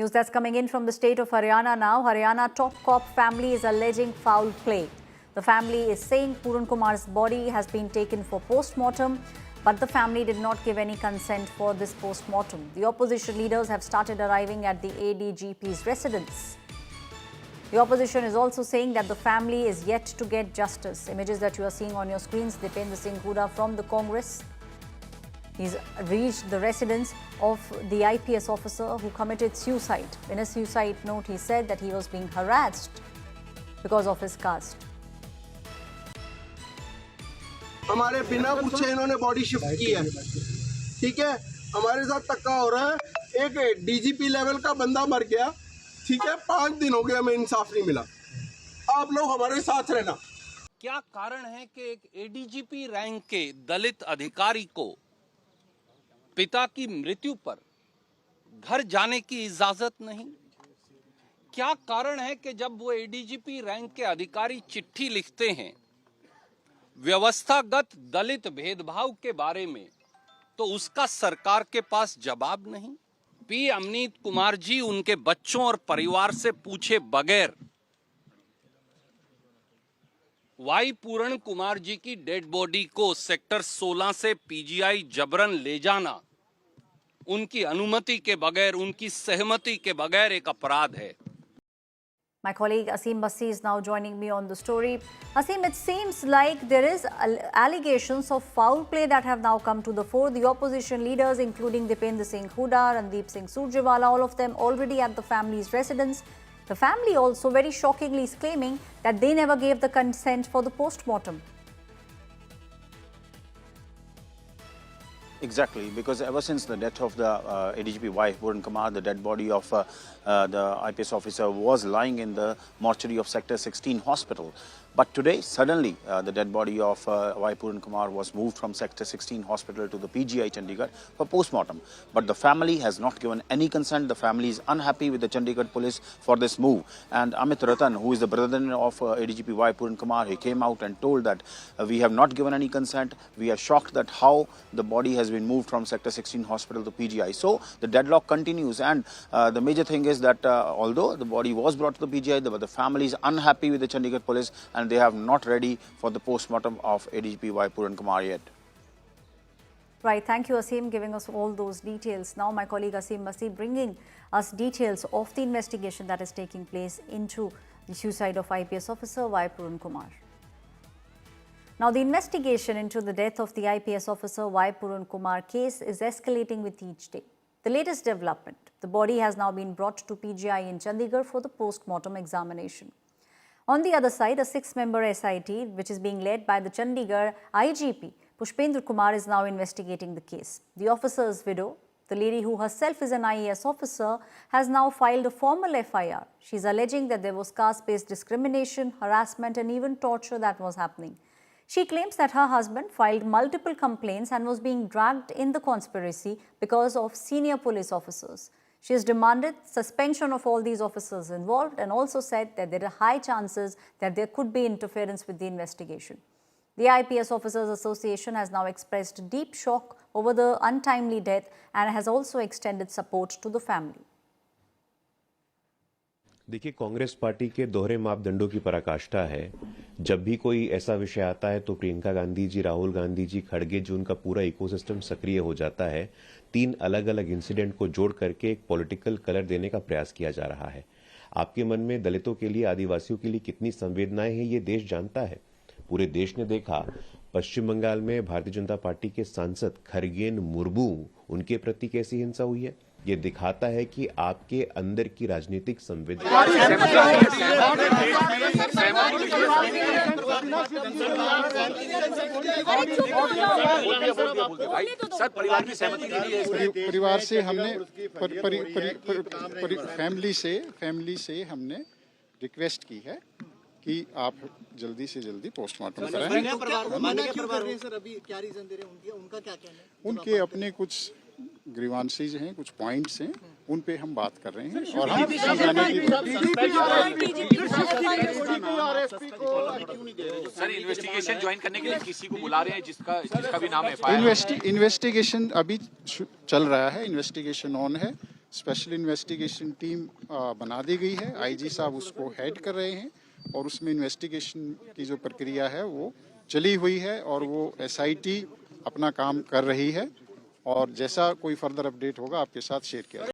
News that's coming in from the state of Haryana now. Haryana top cop family is alleging foul play. The family is saying Pooran Kumar's body has been taken for post-mortem, but the family did not give any consent for this post-mortem. The opposition leaders have started arriving at the ADGP's residence. The opposition is also saying that the family is yet to get justice. Images that you are seeing on your screens, Dipendra Singh Hooda from the Congress. He's reached the residence of the IPS officer who committed suicide. In a suicide note, he said that he was being harassed because of his caste. हमारे बिना पूछे इन्होंने body shift की है, ठीक है। हमारे साथ धक्का हो रहा है। एक डीजीपी लेवल का बंदा मर गया, ठीक है। 5 दिन हो गए, हमें इंसाफ नहीं मिला। आप लोग हमारे साथ रहना। क्या कारण है कि एक एडीजीपी रैंक के दलित अधिकारी को पिता की मृत्यु पर घर जाने की इजाजत नहीं? क्या कारण है कि जब वो एडीजीपी रैंक के अधिकारी चिट्ठी लिखते हैं व्यवस्थागत दलित भेदभाव के बारे में, तो उसका सरकार के पास जवाब नहीं? पी अमनीत कुमार जी उनके बच्चों और परिवार से पूछे बगैर वाई पूरण कुमार जी की डेड बॉडी को सेक्टर 16 से पीजीआई जबरन ले जाना उनकी अनुमति के बगैर, उनकी सहमति के बगैर एक अपराध है। My colleague Asim Bassi is now joining me on the story. Asim, it seems like there is allegations of foul play that have now come to the fore. The opposition leaders, including Dipendra Singh Hooda, Randeep Singh Surjewala, all of them already at the family's residence. The family also very shockingly is claiming that they never gave the consent for the post-mortem. Exactly, because ever since the death of the ADGP wife, Pooran Kumar, the dead body of the IPS officer was lying in the mortuary of Sector 16 hospital. But today, suddenly, the dead body of Y. Pooran Kumar was moved from Sector 16 hospital to the PGI Chandigarh for post-mortem. But the family has not given any consent. The family is unhappy with the Chandigarh police for this move. And Amit Ratan, who is the brother of ADGP Y. Pooran Kumar, he came out and told that we have not given any consent. We are shocked that how the body has been moved from Sector 16 hospital to PGI. So the deadlock continues. And the major thing is that although the body was brought to the PGI, the family is unhappy with the Chandigarh police and they have not ready for the post-mortem of ADGP Y. Pooran Kumar yet. Right, thank you Asim giving us all those details. Now my colleague Asim Bassi bringing us details of the investigation that is taking place into the suicide of IPS officer Y. Pooran Kumar. Now the investigation into the death of the IPS officer Y. Pooran Kumar case is escalating with each day. The latest development, the body has now been brought to PGI in Chandigarh for the post-mortem examination. On the other side, a 6-member SIT, which is being led by the Chandigarh IGP, Pushpendra Kumar, is now investigating the case. The officer's widow, the lady who herself is an IAS officer, has now filed a formal FIR. She is alleging that there was caste-based discrimination, harassment and even torture that was happening. She claims that her husband filed multiple complaints and was being dragged in the conspiracy because of senior police officers. She has demanded suspension of all these officers involved and also said that there are high chances that there could be interference with the investigation. The IPS Officers Association has now expressed deep shock over the untimely death and has also extended support to the family. देखिए, Congress party के दोहरे मापदंडों की पराकाष्ठा है। जब भी कोई ऐसा विषय आता है तो प्रियंका गांधी जी, राहुल गांधी जी, खड़गे जी, उनका पूरा इकोसिस्टम सक्रिय हो जाता है। 3 अलग-अलग इंसिडेंट को जोड़ करके एक पॉलिटिकल कलर देने का प्रयास किया जा रहा है। आपके मन में दलितों के लिए, आदिवासियों के लिए कितनी संवेदनाएं हैं, ये देश जानता है। पूरे देश ने देखा पश्चिम बंगाल में भारतीय जनता पार्टी के सांसद खरगेन मुर्मू, उनके प्रति कैसी हिंसा हुई है। ये दिखाता है कि आपके अंदर की राजनीतिक संवेदना। परिवार से हमने फैमिली से हमने रिक्वेस्ट की है कि आप जल्दी से जल्दी पोस्टमार्टम कराएं। सर अभी क्या रीजन दे रहे हैं, उनका क्या कहना है? उनके अपने कुछ ग्रीवांसेज हैं, कुछ पॉइंट्स हैं, उन पे हम बात कर रहे हैं और हम समझाने की। सर इन्वेस्टिगेशन ज्वाइन करने के लिए किसी को बुला रहे हैं जिसका भी नाम है? इन्वेस्टिगेशन अभी चल रहा है, इन्वेस्टिगेशन ऑन है। स्पेशल इन्वेस्टिगेशन टीम बना दी गई है। आईजी साहब उसको हेड कर रहे हैं और उसमें इन्वेस्टिगेशन की जो प्रक्रिया है वो चली हुई है और वो एसआईटी अपना काम कर रही है और जैसा कोई फर्दर अपडेट होगा आपके साथ शेयर किया जाएगा।